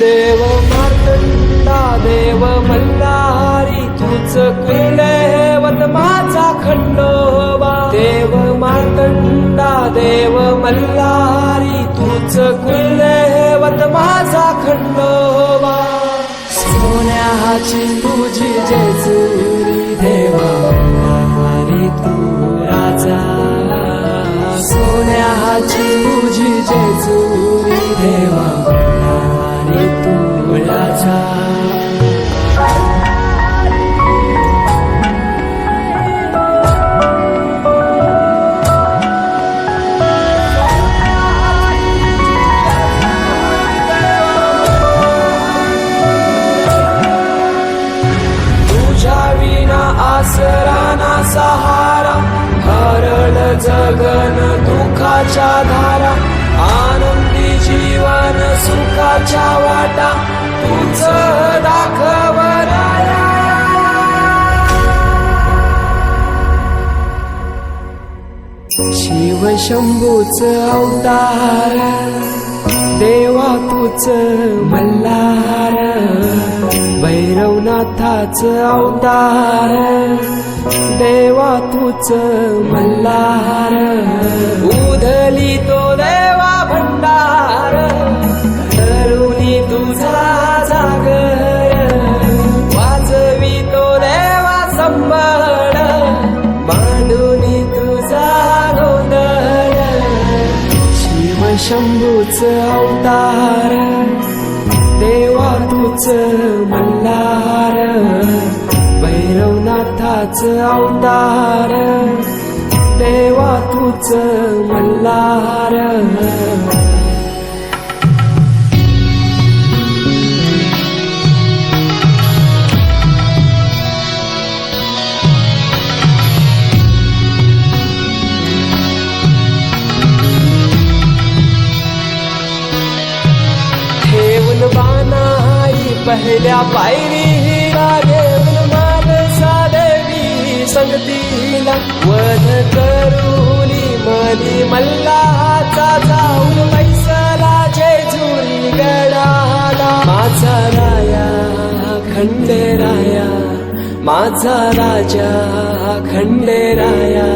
देव मार्तंडा देव मल्हारी तूच कुलदैवत माझा खंडोबा देव मार्तंडा देव मल्हारी तूच कुलदैवत माझा खंडोबा सोन्याची तुझी जेजुरी देवा मल्हारी तू राजा सोन्याची तुझी जेजुरी देवा मल्हारी तू राजा आसरा ना सहारा हरळ जगन दुःखाच्या धारा आनंदी जीवन सुखाच्या वाटा तूच दाखव राया शिव शंभूच अवतार देवा तूच मल्हार भैरवनाथाच अवतार देवा तूच मल्हार उधली तो देवा भंडार तरुणी तुझा जागर वाजवी तो देवा संबळ मांडुनी तुझा गोंधळ शिव शंभूच अवतार देवा तूच मल्हार भैरवनाथाच अवतार देवा तूच मल्हार बानाई पहिल्या पायरीला घेऊन मानसा देवी संगतीला वध करूनी मनी मल्हाचा जाऊन बैसला जेजुरी गडाला माझा राया खंडेराया माझा राजा खंडेराया